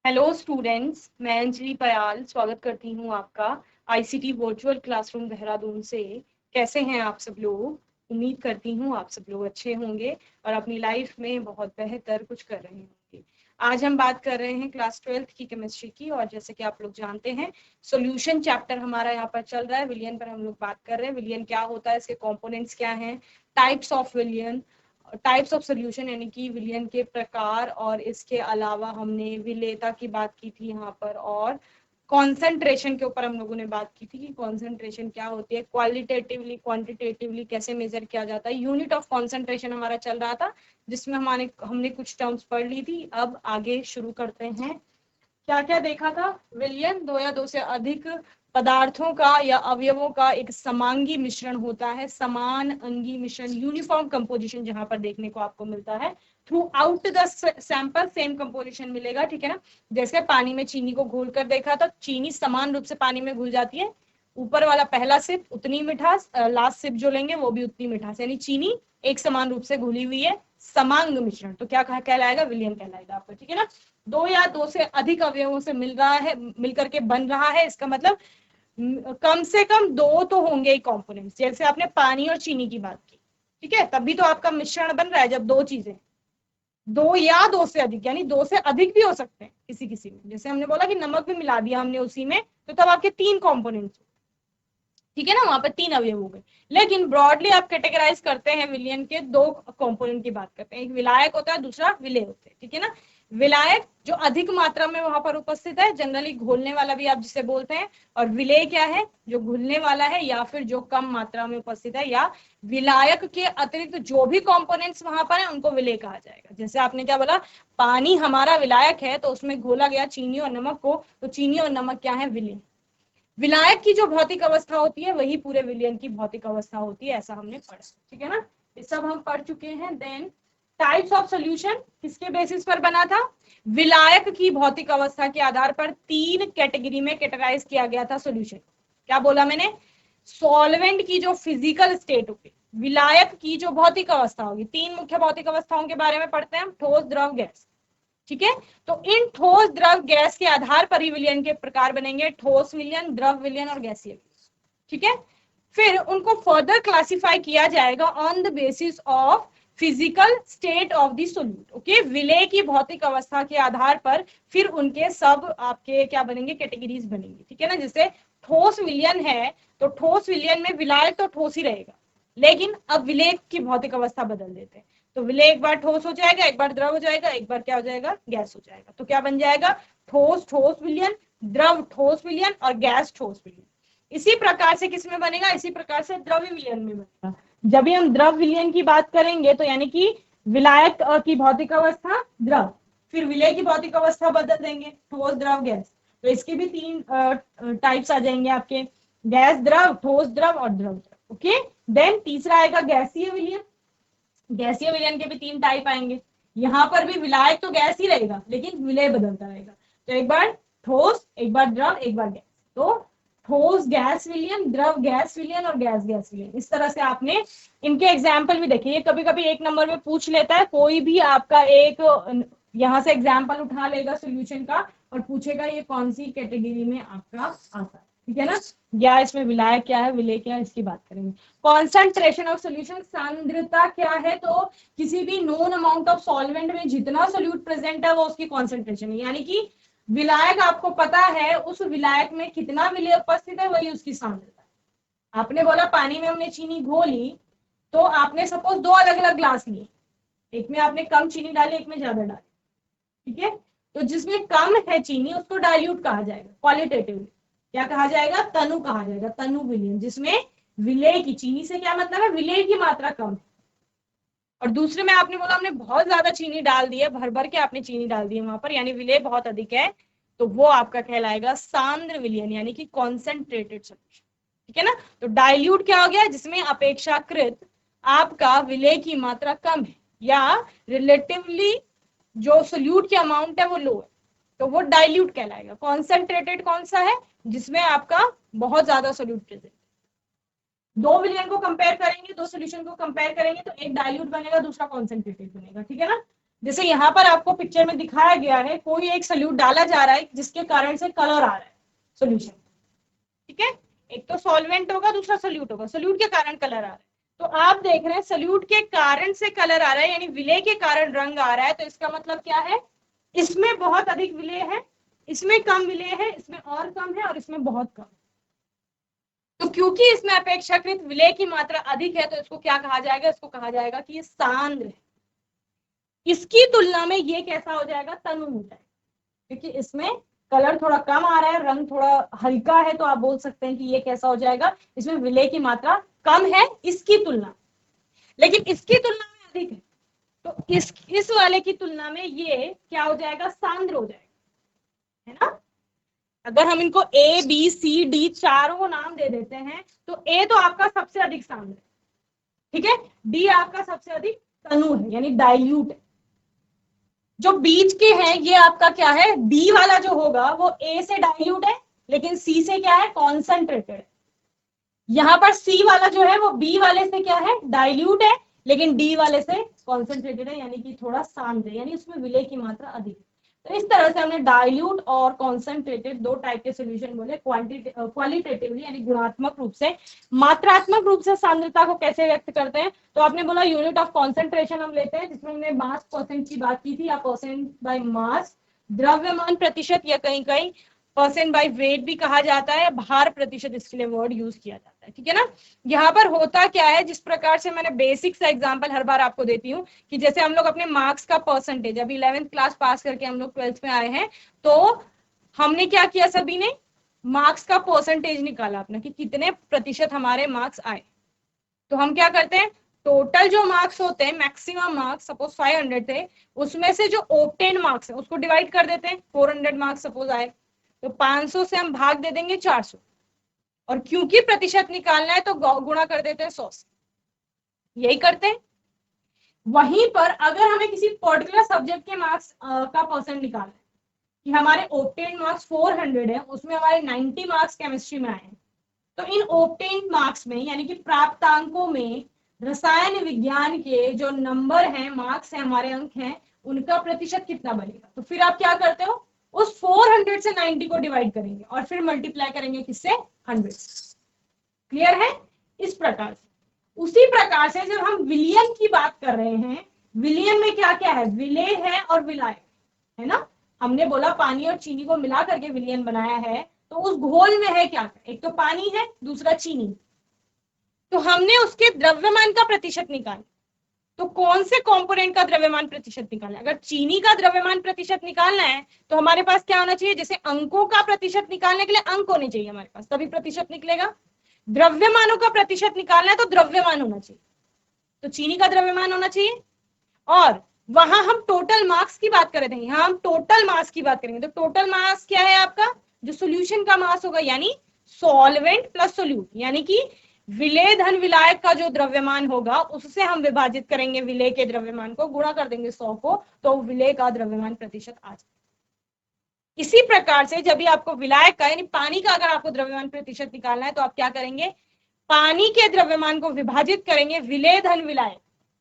Hello students, मैं अंजलि पयाल स्वागत करती हूँ आपका आईसीटी वर्चुअल क्लासरूम देहरादून से। कैसे हैं आप सब लोग? उम्मीद करती हूँ आप सब लोग अच्छे होंगे और अपनी लाइफ में बहुत बेहतर कुछ कर रहे होंगे। आज हम बात कर रहे हैं क्लास 12th की केमिस्ट्री की, और जैसे कि आप लोग जानते हैं सॉल्यूशन चैप्टर हमारा यहाँ पर चल रहा है। विलियन पर हम लोग बात कर रहे हैं। विलियन क्या होता है, इसके कंपोनेंट्स क्या हैं, टाइप्स ऑफ विलियन, टाइप्स ऑफ सोल्यूशन यानी कि विलयन के प्रकार, और इसके अलावा हमने विलेयता की बात की थी यहाँ पर, और कॉन्सेंट्रेशन के ऊपर हम लोगों ने बात की थी कि कॉन्सेंट्रेशन क्या होती है, क्वालिटेटिवली क्वांटिटेटिवली कैसे मेजर किया जाता है। यूनिट ऑफ कॉन्सेंट्रेशन हमारा चल रहा था, जिसमें हमने कुछ टर्म्स पढ़ ली थी। अब आगे शुरू करते हैं। क्या क्या देखा था? विलयन दो या दो से अधिक पदार्थों का या अवयवों का एक समांगी मिश्रण होता है। समान अंगी मिश्रण, यूनिफॉर्म कंपोजिशन जहां पर देखने को आपको मिलता है। Through out the sample same composition मिलेगा, ठीक है ना। जैसे पानी में चीनी को घोल कर देखा तो चीनी समान रूप से पानी में घुल जाती है। ऊपर वाला पहला सिप उतनी मिठास, लास्ट सिप जो लेंगे वो भी उतनी मिठास, यानी चीनी एक समान रूप से घुली हुई है। समांग मिश्रण तो क्या कहलाएगा? विलयन कहलाएगा आपको, ठीक है ना। दो या दो से अधिक अवयवों से मिल रहा है, मिलकर के बन रहा है, इसका मतलब कम से कम दो तो होंगे ही कंपोनेंट्स। जैसे आपने पानी और चीनी की बात की, ठीक है, तभी तो आपका मिश्रण बन रहा है जब दो चीजें, दो या दो से अधिक, यानी दो से अधिक भी हो सकते हैं किसी किसी में। जैसे हमने बोला कि नमक भी मिला दिया हमने उसी में, तो तब आपके तीन कंपोनेंट्स, ठीक है ना, वहां पर तीन अवयव हो गए। लेकिन ब्रॉडली आप कैटेगराइज करते हैं विलयन के दो कंपोनेंट की बात करते हैं, एक विलायक होता है, दूसरा विलेय होता है, ठीक है ना। विलायक जो अधिक मात्रा में वहां पर उपस्थित है, जनरली घोलने वाला भी आप जिसे बोलते हैं, और विलेय क्या है? जो घुलने वाला है या फिर जो कम मात्रा में उपस्थित है, या विलायक के अतिरिक्त जो भी कंपोनेंट्स वहां पर है उनको विलेय कहा जाएगा। जैसे आपने क्या बोला, पानी हमारा विलायक है, तो उसमें घोला गया चीनी और नमक को, तो चीनी और नमक क्या है? विलेय। विलायक की जो भौतिक अवस्था होती है वही पूरे विलयन की भौतिक अवस्था होती है, ऐसा हमने पढ़ा, ठीक है ना। ये सब हम पढ़ चुके हैं। देन टाइप्स ऑफ सॉल्यूशन किसके बेसिस पर बना था? विलायक की भौतिक अवस्था के आधार पर तीन कैटेगरी में कैटेगराइज किया गया था सॉल्यूशन। क्या बोला मैंने? सॉल्वेंट की जो फिजिकल स्टेट होगी, विलायक की जो भौतिक अवस्था होगी, तीन मुख्य भौतिक अवस्थाओं के बारे में पढ़ते हैं हम, ठोस, द्रव, गैस, ठीक है। तो इन ठोस, द्रव, गैस के आधार पर ही विलयन के प्रकार बनेंगे, ठोस विलयन, द्रव विलयन और गैसीय विलयन, ठीक है। फिर उनको फर्दर क्लासिफाई किया जाएगा on the basis of physical state of the solute, okay. विलय की भौतिक अवस्था के आधार पर फिर उनके सब आपके क्या बनेंगे? कैटेगरीज बनेंगी, ठीक है ना। जैसे ठोस विलयन है, तो ठोस विलयन में विलायक तो ठोस ही रहेगा, लेकिन अब विलय की भौतिक अवस्था बदल देते हैं। तो विलय एक बार ठोस हो जाएगा, एक बार द्रव हो जाएगा, एक बार क्या हो जाएगा? गैस हो जाएगा। तो क्या बन जाएगा? ठोस ठोस विलयन, द्रव ठोस विलयन और गैस ठोस विलयन। इसी प्रकार से किसमें बनेगा? इसी प्रकार से द्रव्य विलयन में बनेगा। जब भी हम द्रव विलयन की बात करेंगे तो यानी कि विलायक की भौतिक अवस्था द्रव, फिर विलय की भौतिक अवस्था बदल देंगे, ठोस, द्रव, गैस। तो इसके भी तीन टाइप्स आ जाएंगे आपके, गैस द्रव, ठोस द्रव और द्रव द्रव, ओके। देन तीसरा आएगा गैसीय विलयन। गैसीय विलयन के भी तीन टाइप आएंगे। यहाँ पर भी विलायक तो गैस ही रहेगा, लेकिन विलय बदलता रहेगा। तो एक बार ठोस, एक बार द्रव, एक बार गैस। तो ठोस गैस विलयन, द्रव गैस विलयन और गैस गैस विलयन, इस तरह से आपने इनके एग्जाम्पल भी देखिए। कभी कभी एक नंबर में पूछ लेता है, कोई भी आपका एक यहाँ से एग्जाम्पल उठा लेगा सोल्यूशन का और पूछेगा ये कौन सी कैटेगरी में आपका आता है, ठीक है ना। या इसमें विलायक क्या है, विलय क्या है, इसकी बात करेंगे। कॉन्सेंट्रेशन ऑफ सोल्यूशन, सांद्रता क्या है? तो किसी भी नोन अमाउंट ऑफ सॉल्वेंट में जितना सोल्यूट प्रेजेंट है वो उसकी कॉन्सेंट्रेशन है, यानी कि विलायक आपको पता है, उस विलायक में कितना विलय उपस्थित है वही उसकी सांद्रता। आपने बोला पानी में हमने चीनी घोली, तो आपने सपोज दो अलग अलग ग्लास लिए, एक में आपने कम चीनी डाली, एक में ज्यादा डाली, ठीक है। तो जिसमें कम है चीनी उसको डाइल्यूट कहा जाएगा, क्वालिटेटिवली क्या कहा जाएगा? तनु कहा जाएगा, तनु विलयन, जिसमें विलय की, चीनी से क्या मतलब है? विलय की मात्रा कम है। और दूसरे में आपने बोला हमने बहुत ज्यादा चीनी डाल दी है, भर भर के आपने चीनी डाल दी है वहां पर, यानी विलय बहुत अधिक है, तो वो आपका कहलाएगा सांद्र विलयन, यानी कि कॉन्सेंट्रेटेड सोल्यूशन, ठीक है ना। तो डाइल्यूट क्या हो गया? जिसमें अपेक्षाकृत आपका विलय की मात्रा कम है, या रिलेटिवली जो सोल्यूट की अमाउंट है वो लो है, तो वो डाइल्यूट कहलाएगा। कॉन्सेंट्रेटेड कौन सा है? जिसमें आपका बहुत ज्यादा सोल्यूट प्रेजेंट। दो विलयन को कंपेयर करेंगे, दो सोल्यूशन को कंपेयर करेंगे, तो एक डाइल्यूट बनेगा, दूसरा कॉन्सेंट्रेटेड बनेगा, ठीक है ना। जैसे यहाँ पर आपको पिक्चर में दिखाया गया है, कोई एक सल्यूट डाला जा रहा है जिसके कारण से कलर आ रहा है सोल्यूशन, ठीक है। एक तो सॉल्वेंट होगा, दूसरा सोल्यूट होगा, सोल्यूट के कारण कलर आ रहा है। तो आप देख रहे हैं सोल्यूट के कारण से कलर आ रहा है, यानी विलेय के कारण रंग आ रहा है। तो इसका मतलब क्या है, इसमें बहुत अधिक विलेय है, इसमें कम विलेय है, इसमें और कम है, और इसमें बहुत कम। तो क्योंकि इसमें अपेक्षाकृत विलेय की मात्रा अधिक है, तो इसको क्या कहा जाएगा, इसको कहा जाएगा कि ये सांद्र है। इसकी तुलना में ये कैसा हो जाएगा, तनु हो जाएगा, क्योंकि इसमें कलर थोड़ा कम आ रहा है, रंग थोड़ा हल्का है, तो आप बोल सकते हैं कि ये कैसा हो जाएगा, इसमें विलेय की मात्रा कम है इसकी तुलना, लेकिन इसकी तुलना में अधिक है। तो इस वाले की तुलना में ये क्या हो जाएगा, सांद्र हो जाएगा, है ना। अगर हम इनको ए बी सी डी चारों को नाम दे देते हैं, तो ए तो आपका सबसे अधिक सांद्र है, ठीक है, डी आपका सबसे अधिक तनु है, यानी डाइल्यूट है। जो बीच के हैं ये आपका क्या है, बी वाला जो होगा वो ए से डाइल्यूट है, लेकिन सी से क्या है, कॉन्सेंट्रेटेड है। यहां पर सी वाला जो है वो बी वाले से क्या है, डाइल्यूट है, लेकिन डी वाले से कॉन्सेंट्रेटेड है, यानी कि थोड़ा सांद्र है, यानी उसमें विलेय की मात्रा अधिक है। तो इस तरह से हमने डाइल्यूट और कॉन्सेंट्रेटेड दो टाइप के सॉल्यूशन बोले, क्वालिटेटिवली यानी गुणात्मक रूप से। मात्रात्मक रूप से सांद्रता को कैसे व्यक्त करते हैं, तो आपने बोला यूनिट ऑफ कॉन्सेंट्रेशन हम लेते हैं, जिसमें हमने मास परसेंट की बात की थी, या परसेंट बाय मास, द्रव्यमान प्रतिशत, या कहीं कहीं परसेंट बाय वेट भी कहा जाता है, भार प्रतिशत इसके लिए वर्ड यूज किया जाता है, ठीक है ना। यहाँ पर होता क्या है, जिस प्रकार से मैंने बेसिक सा एग्जांपल हर बार आपको देती हूँ, कि जैसे हम लोग अपने मार्क्स का परसेंटेज, अभी 11th क्लास पास करके हम लोग 12th में आए हैं, तो हमने क्या किया, सभी ने मार्क्स का परसेंटेज निकाला अपना, कि कितने प्रतिशत हमारे मार्क्स आए। तो हम क्या करते हैं, टोटल जो मार्क्स होते हैं, मैक्सिमम मार्क्स सपोज 500 थे, उसमें से जो ऑब्टेन मार्क्स है उसको डिवाइड कर देते हैं, 400 मार्क्स सपोज आए, तो 500 से हम भाग दे देंगे 400, और क्योंकि प्रतिशत निकालना है तो गुणा कर देते हैं 100 से, यही करते हैं। वहीं पर अगर हमें किसी पर्टिकुलर सब्जेक्ट के मार्क्स का परसेंट निकालना है, कि हमारे ऑब्टेन मार्क्स 400 है, उसमें हमारे 90 मार्क्स केमिस्ट्री में आए हैं, तो इन ऑब्टेन मार्क्स में यानी कि प्राप्तांकों में रसायन विज्ञान के जो नंबर हैं, मार्क्स हैं, हमारे अंक हैं, उनका प्रतिशत कितना बनेगा। तो फिर आप क्या करते हो, उस 400 से 90 को डिवाइड करेंगे और फिर मल्टीप्लाई करेंगे किससे, 100। क्लियर है। इस प्रकार से, उसी प्रकार से जब हम विलयन की बात कर रहे हैं, विलयन में क्या क्या है, विलेय है और विलायक, है ना। हमने बोला पानी और चीनी को मिला करके विलयन बनाया है, तो उस घोल में है क्या, एक तो पानी है, दूसरा चीनी। तो हमने उसके द्रव्यमान का प्रतिशत निकाला, तो कौन से कंपोनेंट का द्रव्यमान प्रतिशत निकालना है। अगर चीनी का द्रव्यमान प्रतिशत निकालना है तो हमारे पास क्या होना चाहिए, जैसे अंकों का प्रतिशत निकालने के लिए अंक होने चाहिए हमारे पास, तभी प्रतिशत निकलेगा। द्रव्यमानों का प्रतिशत निकालना है तो द्रव्यमान होना चाहिए, तो चीनी का द्रव्यमान होना चाहिए। और वहां हम टोटल मार्क्स की बात कर रहे थे, यहाँ हम टोटल मास की बात करेंगे। तो टोटल मास क्या है आपका, जो सोल्यूशन का मास होगा, यानी सॉल्वेंट प्लस सोल्यूट, यानी कि विलेय धन विलायक का जो द्रव्यमान होगा उससे हम विभाजित करेंगे विलेय के द्रव्यमान को, गुणा कर देंगे 100 को, तो विलेय का द्रव्यमान प्रतिशत आ जाएगा। इसी प्रकार से जब भी आपको विलायक का यानी पानी का अगर आपको द्रव्यमान प्रतिशत निकालना है, तो आप क्या करेंगे, पानी के द्रव्यमान को विभाजित करेंगे विलेय धन विलायक,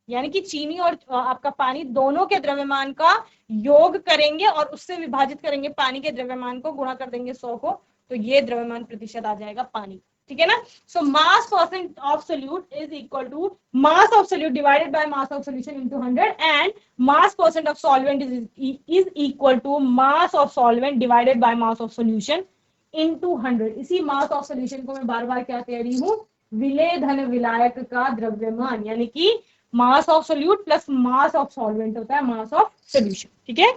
यानी कि चीनी और आपका पानी दोनों के द्रव्यमान का योग करेंगे और उससे विभाजित करेंगे पानी के द्रव्यमान को, गुणा कर देंगे 100 को, तो ये द्रव्यमान प्रतिशत आ जाएगा पानी, ठीक है ना। So mass percent of solute is equal to mass of solute divided by mass of solution into 100, and mass percent of solvent is equal to mass of solvent divided by mass of solution into 100। इसी मास of solution को मैं बार बार क्या कह रही हूँ, विलेय धन विलायक का द्रव्यमान, यानी कि मास of solute plus mass of solvent होता है मास ऑफ सोल्यूशन, ठीक है।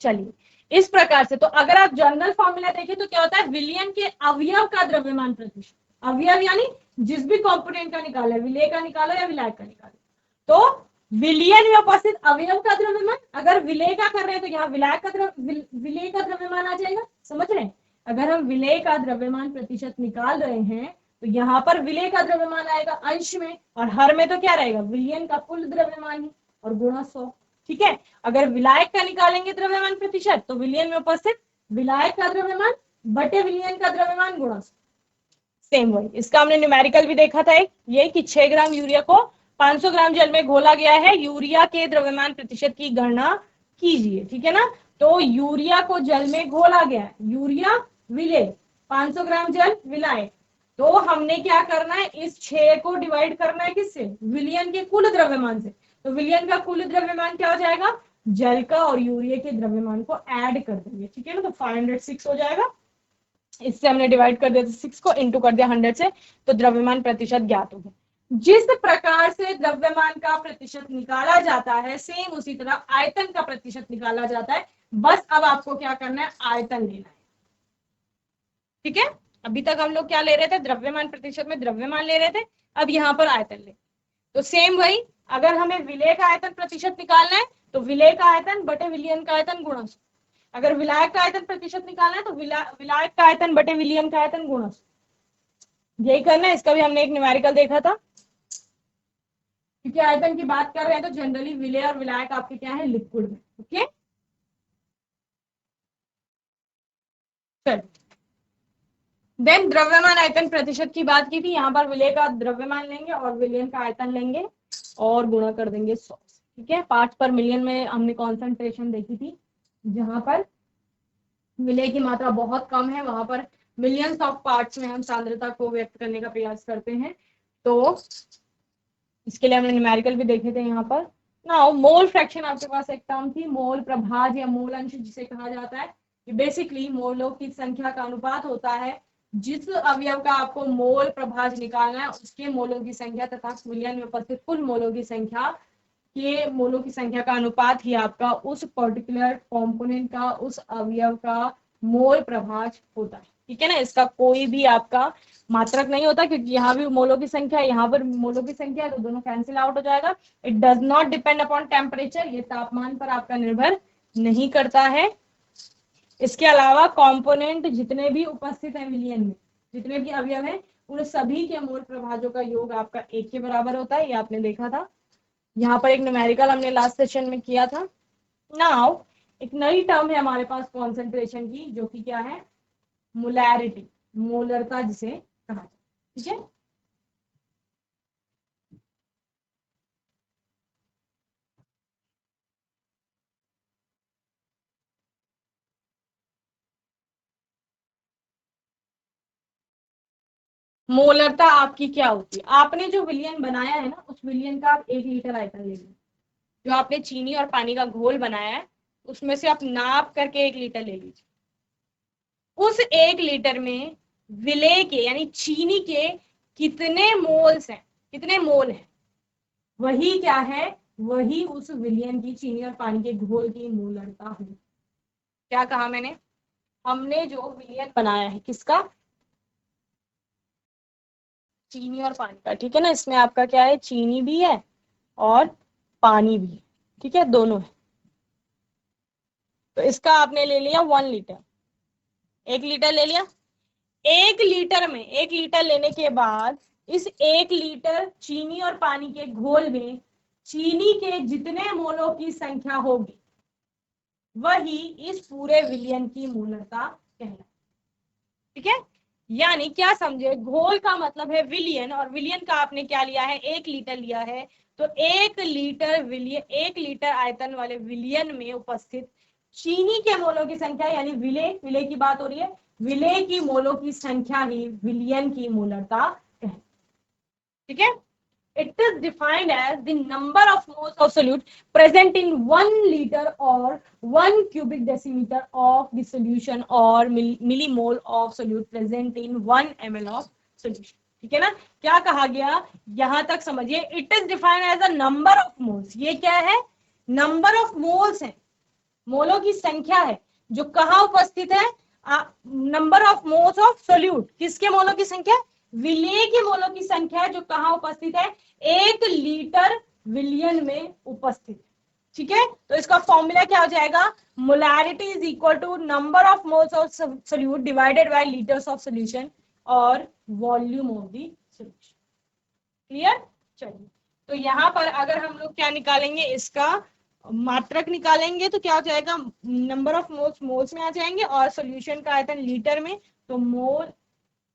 चलिए, इस प्रकार से तो अगर आप जनरल फॉर्मूला देखें तो क्या होता है, विलयन के अवयव का द्रव्यमान प्रतिशत, अवयव यानी जिस भी कंपोनेंट का निकाला, विलेय का निकालो या विलायक का निकालो, तो विलयन में उपस्थित अवयव का द्रव्यमान, अगर विलेय का कर रहे हैं तो यहाँ विलायक का विलेय का द्रव्यमान आ जाएगा, समझ रहे हैं। अगर हम विलेय का द्रव्यमान प्रतिशत निकाल रहे हैं तो यहाँ पर विलेय का द्रव्यमान आएगा अंश में, और हर में तो क्या रहेगा, विलयन का कुल द्रव्यमान ही, और गुणा 100, ठीक है। अगर विलायक का निकालेंगे द्रव्यमान प्रतिशत, तो विलयन में उपस्थित विलायक का द्रव्यमान बटे विलयन का द्रव्यमान गुणा 100। सेम वही, इसका हमने न्यूमेरिकल भी देखा था, ये कि 6 ग्राम यूरिया को 500 ग्राम जल में घोला गया है, यूरिया के द्रव्यमान प्रतिशत की गणना कीजिए। ठीक है ना, तो यूरिया को जल में घोला गया है, यूरिया विलेय, 500 ग्राम जल विलायक, तो हमने क्या करना है, इस 6 को डिवाइड करना है किससे, विलयन के कुल द्रव्यमान से। तो विलयन का कुल द्रव्यमान क्या हो जाएगा, जल का और यूरिया के द्रव्यमान को ऐड कर देंगे। ठीक है ना, तो 506 हो जाएगा, इससे हमने डिवाइड कर दिया 6 को, इंटू कर दिया 100 से, तो द्रव्यमान प्रतिशत ज्ञात हो गया। जिस प्रकार से द्रव्यमान का प्रतिशत निकाला जाता है, सेम उसी तरह आयतन का प्रतिशत निकाला जाता है। बस अब आपको क्या करना है, आयतन लेना है। ठीक है, अभी तक हम लोग क्या ले रहे थे, द्रव्यमान प्रतिशत में द्रव्यमान ले रहे थे, अब यहाँ पर आयतन ले। तो सेम वही, अगर हमें विलेय का आयतन प्रतिशत निकालना है तो विलेय का आयतन बटे विलयन का आयतन गुणा 100। अगर विलायक का आयतन प्रतिशत निकालना है तो विलायक का आयतन बटे विलयन का आयतन गुणा 100। यही करना है, इसका भी हमने एक न्यूमेरिकल देखा था। क्योंकि आयतन की बात कर रहे हैं तो जनरली विलेय और विलायक आपके क्या है, लिक्विड में। ओके, चल देन द्रव्यमान आयतन प्रतिशत की बात की थी, यहाँ पर विलेय का द्रव्यमान लेंगे और विलयन का आयतन लेंगे और गुणा कर देंगे 100। ठीक है, पार्ट्स पर मिलियन में हमने कॉन्सेंट्रेशन देखी थी, जहां पर विलेय की मात्रा बहुत कम है वहां पर मिलियंस ऑफ पार्ट्स में हम सांद्रता को व्यक्त करने का प्रयास करते हैं। तो इसके लिए हमने न्यूमेरिकल भी देखे थे यहाँ पर। नाउ मोल फ्रैक्शन आपके पास एक टर्म थी, मोल प्रभाज या मोल अंश जिसे कहा जाता है। ये बेसिकली मोलों की संख्या का अनुपात होता है, जिस अवयव का आपको मोल प्रभाज निकालना है उसके मोलों की संख्या तथा विलयन में उपस्थित कुल मोलों की संख्या के मोलों की संख्या का अनुपात ही आपका उस पर्टिकुलर कंपोनेंट का, उस अवयव का मोल प्रभाज होता है। ठीक है ना, इसका कोई भी आपका मात्रक नहीं होता, क्योंकि यहाँ भी मोलों की संख्या है, यहाँ पर मोलों की संख्या है, तो दोनों कैंसिल आउट हो जाएगा। It does not depend upon temperature, ये तापमान पर आपका निर्भर नहीं करता है। इसके अलावा कंपोनेंट जितने भी उपस्थित है विलयन में, जितने भी अवयव हैं, उन सभी के मोल प्रभाजों का योग आपका 1 के बराबर होता है, ये आपने देखा था। यहाँ पर एक न्यूमेरिकल हमने लास्ट सेशन में किया था। नाउ एक नई टर्म है हमारे पास कॉन्सेंट्रेशन की, जो कि क्या है, मोलैरिटी, मोलरता जिसे कहा जाता है। ठीक है, मोलरता आपकी क्या होती है, आपने जो विलयन बनाया है ना, उस विलयन का आप 1 लीटर आयतन ले लीजिए। जो आपने चीनी और पानी का घोल बनाया है उसमें से आप नाप करके 1 लीटर ले लीजिए। उस 1 लीटर में विलेय के यानी चीनी के कितने मोल्स हैं, कितने मोल हैं, वही क्या है, वही उस विलयन की, चीनी और पानी के घोल की मोलरता है। क्या कहा मैंने, हमने जो विलयन बनाया है किसका, चीनी और पानी का। ठीक है ना, इसमें आपका क्या है, चीनी भी है और पानी भी है। ठीक है, दोनों है। तो इसका आपने ले लिया 1 लीटर, 1 लीटर ले लिया। 1 लीटर में, 1 लीटर लेने के बाद इस 1 लीटर चीनी और पानी के घोल में चीनी के जितने मोलों की संख्या होगी वही इस पूरे विलयन की मोलरता कहलाएगी। ठीक है, यानी क्या समझे, घोल का मतलब है विलयन, और विलयन का आपने क्या लिया है, 1 लीटर लिया है। तो 1 लीटर विलयन, 1 लीटर आयतन वाले विलयन में उपस्थित चीनी के मोलों की संख्या, यानी विलेय, विलेय की बात हो रही है, विलेय की मोलों की संख्या ही विलयन की मोलरता है। ठीक है, it is defined as the number of moles of solute present in 1 liter or 1 cubic decimeter of the solution or millimole of solute present in 1 ml of solution। ठीक है ना, क्या कहा गया, यहां तक समझिए, it is defined as a number of moles. ये क्या है, नंबर ऑफ मोल्स है, मोलों की संख्या है, जो कहाँ उपस्थित है, number of moles of solute, किसके मोलों की संख्या, विलेय के मोलों की संख्या, जो कहाँ उपस्थित है, 1 लीटर विलयन में उपस्थित। ठीक है, तो इसका फॉर्मूला क्या हो जाएगा, molarity is equal to number of moles of solute divided by litres of solution और volume of the solution. Clear, चलिए, तो यहाँ पर अगर हम लोग क्या निकालेंगे, इसका मात्रक निकालेंगे तो क्या हो जाएगा, नंबर ऑफ मोल्स मोल्स में आ जाएंगे, और सॉल्यूशन का आयतन लीटर में, तो मोल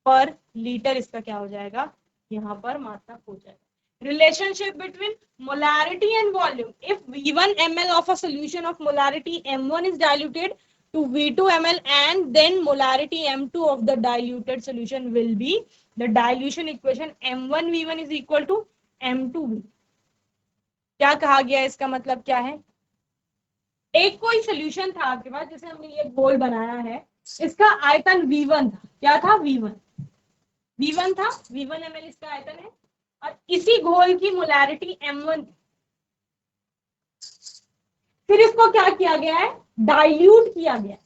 पर लीटर इसका क्या हो जाएगा, यहाँ पर मात्रक हो जाएगा। relationship between molarity and volume. If V1 ml of a solution of molarity M1 is diluted to V2 ml and then molarity M2 of the diluted solution will be the dilution equation M1 V1 is equal to M2 V. क्या कहा गया है, इसका मतलब क्या है? एक कोई सोल्यूशन था आपके पास, जैसे हमने ये घोल बनाया है, इसका आयतन V1 था. क्या था? V1 था, V1 ml इसका आयतन है, और इसी घोल की मोलैरिटी M1 थी. फिर इसको क्या किया गया है? डाइल्यूट किया गया,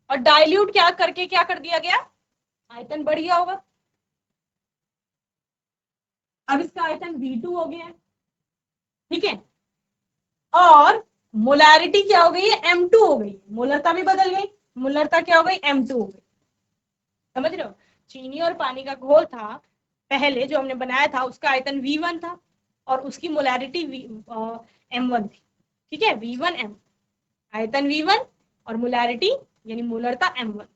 और डाइल्यूट क्या करके क्या कर दिया गया? आयतन बढ़ गया होगा. अब इसका आयतन V2 हो गया है, ठीक है, और मोलैरिटी क्या हो गई है? M2 हो गई. मोलरता भी बदल गई, मोलरता क्या हो गई? M2 हो गई. समझ रहे हो? चीनी और पानी का घोल था पहले जो हमने बनाया था, उसका आयतन V1 था और उसकी मोलैरिटी M1 थी. ठीक है, V1 M, आयतन V1 और मोलैरिटी यानी मोलरता M1.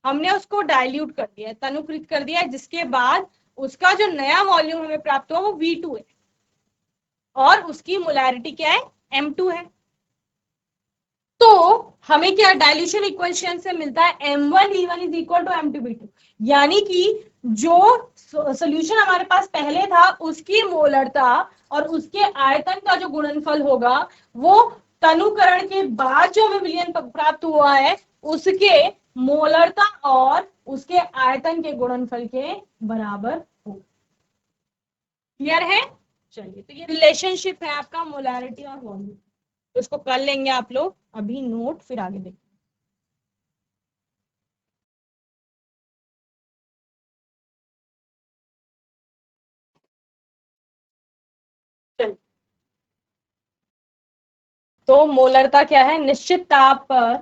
हमने उसको डाइल्यूट कर दिया, तनुकृत कर दिया, जिसके बाद उसका जो नया वॉल्यूम हमें प्राप्त हुआ वो V2 है और उसकी मोलैरिटी क्या है? M2 है. तो हमें क्या डाइल्यूशन इक्वेशन से मिलता है? M1 V1 is equal to M2 V2. यानी कि जो सोल्यूशन हमारे पास पहले था उसकी मोलरता और उसके आयतन का जो गुणनफल होगा वो तनुकरण के बाद जो हमें विलयन प्राप्त हुआ है उसके मोलरता और उसके आयतन के गुणनफल के बराबर हो. क्लियर है? चलिए, तो ये रिलेशनशिप है आपका मोलैरिटी और वॉल्यूम. तो इसको कर लेंगे आप लोग अभी नोट, फिर आगे देखें. चलिए, तो मोलरता क्या है? निश्चित ताप पर,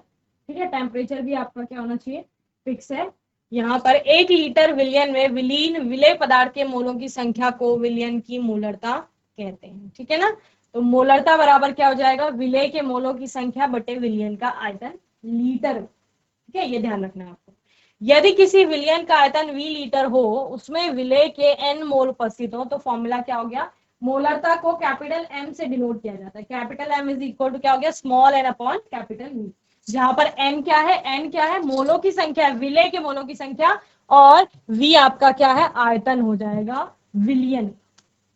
ठीक है, टेम्परेचर भी आपका क्या होना चाहिए? फिक्स है. यहाँ पर 1 लीटर विलयन में विलीन विलेय पदार्थ के मोलों की संख्या को विलयन की मोलरता कहते हैं. ठीक है ना? तो मोलरता बराबर क्या हो जाएगा? विलेय के मोलों की संख्या बटे विलयन का आयतन लीटर. ठीक है, ये ध्यान रखना है आपको. यदि किसी विलयन का आयतन V लीटर हो, उसमें विलेय के N मोल उपस्थित हो, तो फॉर्मूला क्या हो गया? मोलरता को कैपिटल M से डिनोट किया जाता है. Capital M is equal to क्या हो गया? Small n upon capital V. जहां पर n क्या है? n क्या है? मोलों की संख्या, विलेय के मोलों की संख्या, और V आपका क्या है? आयतन हो जाएगा विलियन.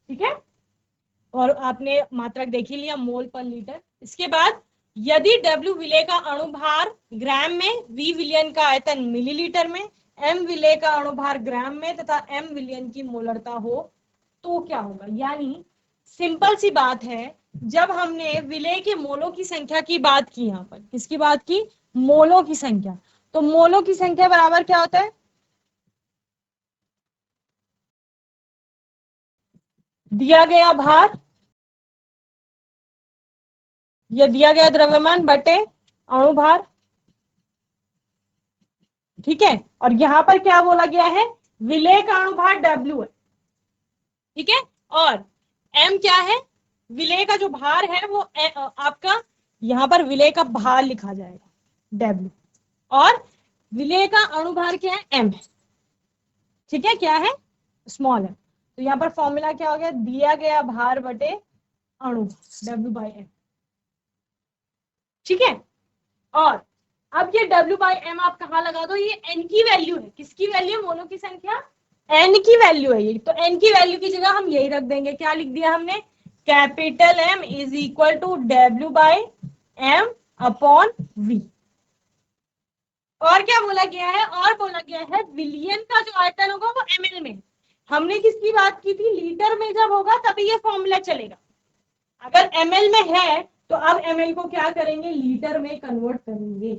ठीक है, और आपने मात्रक देख ही लिया, मोल पर लीटर. इसके बाद यदि W विलेय का अणुभार ग्राम में, V विलयन का आयतन मिलीलीटर में, M विलेय का अणुभार ग्राम में तथा M विलयन की मोलरता हो, तो क्या होगा? यानी सिंपल सी बात है, जब हमने विलेय के मोलों की संख्या की बात की, यहाँ पर किसकी बात की? मोलों की संख्या. तो मोलों की संख्या बराबर क्या होता है? दिया गया भार या दिया गया द्रव्यमान बटे अणुभार. ठीक है, और यहां पर क्या बोला गया है? विलेय का अणुभार W है. ठीक है, और M क्या है? विलेय का जो भार है वो आपका यहां पर विलेय का भार लिखा जाएगा W, और विलेय का अणुभार क्या है? M है. ठीक है, क्या है? स्मॉल है. तो यहाँ पर फॉर्मूला क्या हो गया? दिया गया भार बटे अणु W/M. ठीक है, और अब ये W/M आप कहाँ लगा दो? ये N की वैल्यू है. किसकी वैल्यू? मोलों की संख्या N की वैल्यू है ये. तो N की वैल्यू की जगह हम यही रख देंगे. क्या लिख दिया हमने? Capital M is equal to W/M upon V. और क्या बोला गया है? और बोला गया है विलियन का जो आयतन होगा वो ml में. हमने किसकी बात की थी? लीटर में जब होगा तभी ये फॉर्मूला चलेगा. अगर ml में है तो अब ml को क्या करेंगे? लीटर में कन्वर्ट करेंगे.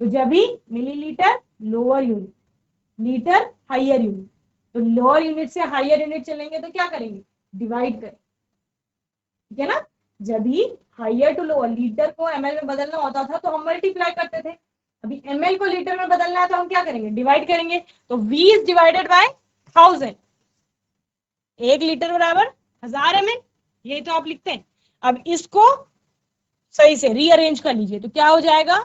तो जब भी millilitre lower unit, litre higher unit, तो लोअर यूनिट से हायर यूनिट चलेंगे तो क्या करेंगे? डिवाइड करें. ठीक है ना? जब भी हायर टू लोअर, लीटर को ml में बदलना होता था तो हम मल्टीप्लाई करते थे. अभी ml को लीटर में बदलना है तो हम क्या करेंगे? डिवाइड करेंगे. तो V is divided by 1000. 1 litre बराबर 1000 ml, ये तो आप लिखते हैं. अब इसको सही से रीअरेंज कर लीजिए तो क्या हो जाएगा?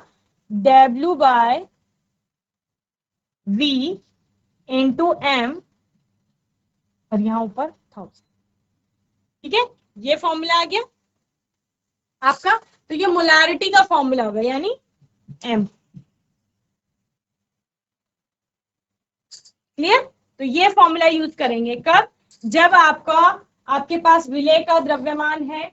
W/V इंटू M, और यहाँ ऊपर 1000। ठीक है, ये फॉर्मूला आ गया आपका। तो ये मोलारिटी का फॉर्मूला होगा, यानी m। क्लियर? तो ये फॉर्मूला यूज करेंगे कब? जब आपका आपके पास विलेय का द्रव्यमान है,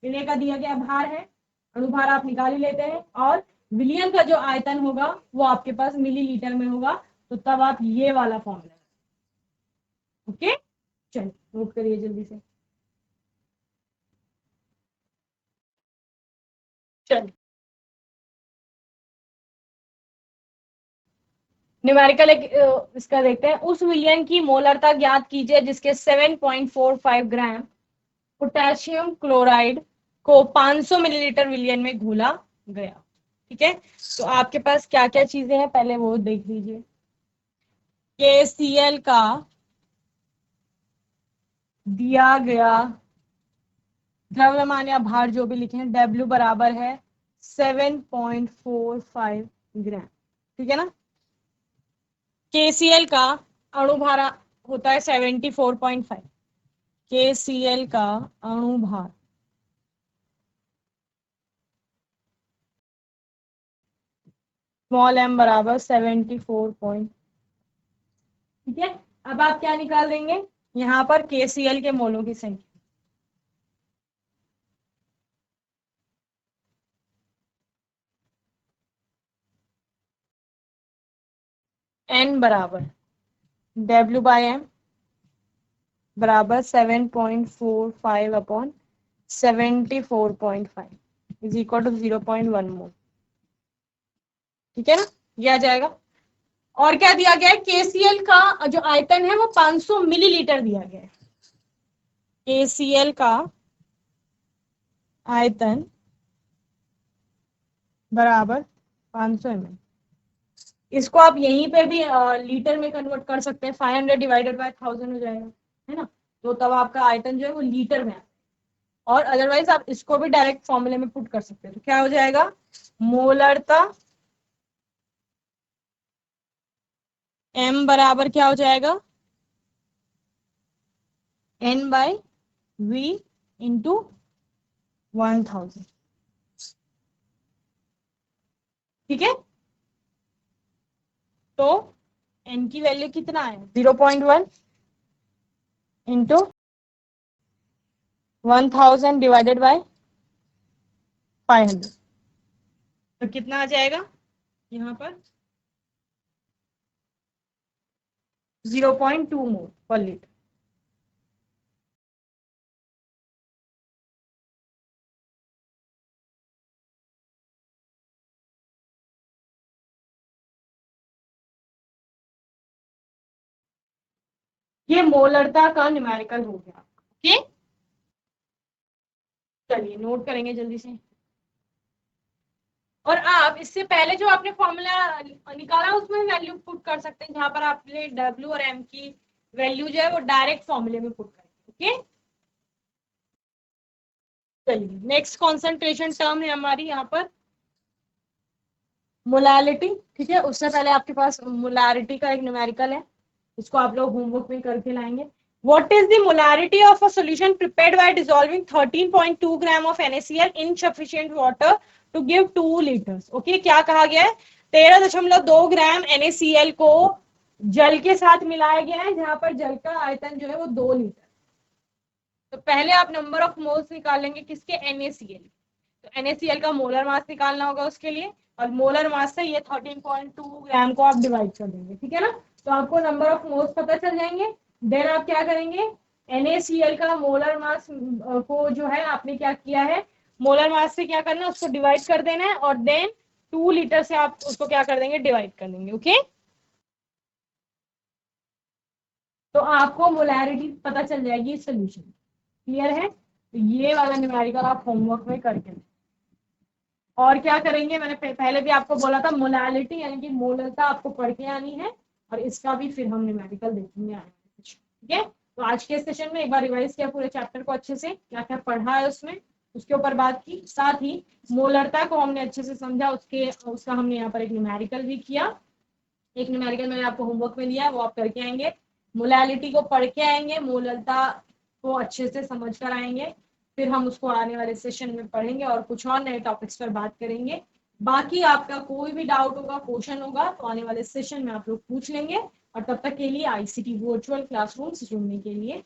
विलेय का दिया गया भार है, अणुभार आप निकाल ही लेते हैं, और विलयन का जो आयतन होगा वो आपके पास मिलीलीटर में होगा, तो तब आप ये वाला फॉर्मूला। ओके, चलिए नोट करिए जल्दी से। चलिए न्यूमेरिकल इसका देखते हैं। उस विलयन की मोलरता ज्ञात कीजिए जिसके 7.45 ग्राम पोटेशियम क्लोराइड को 500 मिलीलीटर विलयन में घोला गया। ठीक है, तो आपके पास क्या क्या चीजें हैं पहले वो देख लीजिए। KCl का दिया गया द्रव्यमान या भार जो भी लिखे हैं, W बराबर है 7.45 ग्राम। ठीक है ना। KCl का अणुभार होता है 74.5। KCl का अणुभार स्मॉल m बराबर 74। ठीक है, अब आप क्या निकाल देंगे यहाँ पर? KCl के मोलों की संख्या। n बराबर W/m बराबर 7.45 अपॉन 74.5 इज इक्वल टू 0.1 मोल। ठीक है ना, ये आ जाएगा। और क्या दिया गया है? KCl का जो आयतन है वो 500 मिलीलीटर दिया गया है। KCl का आयतन बराबर 500 ml। इसको आप यहीं पे भी लीटर में कन्वर्ट कर सकते हैं। 500 डिवाइडेड बाय 1000 हो जाएगा, है ना। तो तब आपका आयतन जो है वो लीटर में। और अदरवाइज आप इसको भी डायरेक्ट फॉर्मूले में पुट कर सकते हैं। तो क्या हो जाएगा? मोलरता m बराबर क्या हो जाएगा? N/V into 1000। ठीक है, तो n की वैल्यू कितना है? 0.1 इंटू 1000 डिवाइडेड बाय 500। तो कितना आ जाएगा यहाँ पर? 0.2 मोल पर लीटर। ये मोलरता का न्यूमेरिकल हो गया। ओके, चलिए नोट करेंगे जल्दी से। और आप इससे पहले जो आपने फॉर्मूला निकाला उसमें वैल्यू पुट कर सकते हैं, जहां पर आपने W और M की वैल्यू जो है वो डायरेक्ट फॉर्मूले में पुट करेंगे। ओके, चलिए नेक्स्ट कॉन्सेंट्रेशन टर्म है हमारी यहाँ पर मोलालिटी। ठीक है, उससे पहले आपके पास मोलारिटी का एक न्यूमेरिकल है, इसको आप लोग होमवर्क में करके लाएंगे। What is the molarity of a solution prepared by dissolving 13.2 gram of NaCl in sufficient water to give 2 liters? Okay, क्या कहा गया है? 13.2 ग्राम NaCl को जल के साथ मिलाया गया है, जहां पर जल का आयतन जो है वो 2 लीटर। तो पहले आप नंबर ऑफ मोल्स निकालेंगे किसके? NaCl। तो NaCl का मोलर मास निकालना होगा उसके लिए, और मोलर मास से ये 13.2 ग्राम को आप डिवाइड कर देंगे। ठीक है ना, तो आपको नंबर ऑफ मोल्स पता चल जाएंगे। देन आप क्या करेंगे? NaCl का मोलर मास को जो है आपने क्या किया है, मोलर मास से क्या करना है, उसको डिवाइड कर देना है, और देन 2 लीटर से आप उसको क्या कर देंगे? डिवाइड कर देंगे। ओके, तो आपको मोलैरिटी पता चल जाएगी सोल्यूशन। क्लियर है? तो ये वाला न्यूमेरिकल आप होमवर्क में करके। और क्या करेंगे? मैंने पहले भी आपको बोला था, मोलालिटी यानी कि मोलरता आपको पढ़ के आनी है, और इसका भी फिर हम न्यूमेरिकल देखेंगे आगे। ठीक है, तो आज के सेशन में एक बार रिवाइज किया पूरे चैप्टर को अच्छे से, क्या क्या पढ़ा है उसमें, उसके ऊपर बात की। साथ ही मोलरता को हमने अच्छे से समझा, उसका हमने यहाँ पर एक न्यूमेरिकल भी किया। एक न्यूमेरिकल मैंने आपको होमवर्क में दिया, वो आप करके आएंगे। मोलालिटी को पढ़ के आएंगे, मोलरता को अच्छे से समझ कर आएंगे, फिर हम उसको आने वाले सेशन में पढ़ेंगे और कुछ और नए टॉपिक्स पर बात करेंगे। बाकी आपका कोई भी डाउट होगा, क्वेश्चन होगा, तो आने वाले सेशन में आप लोग पूछ लेंगे। और तब तक के लिए ICT वर्चुअल क्लासरूम से जुड़ने के लिए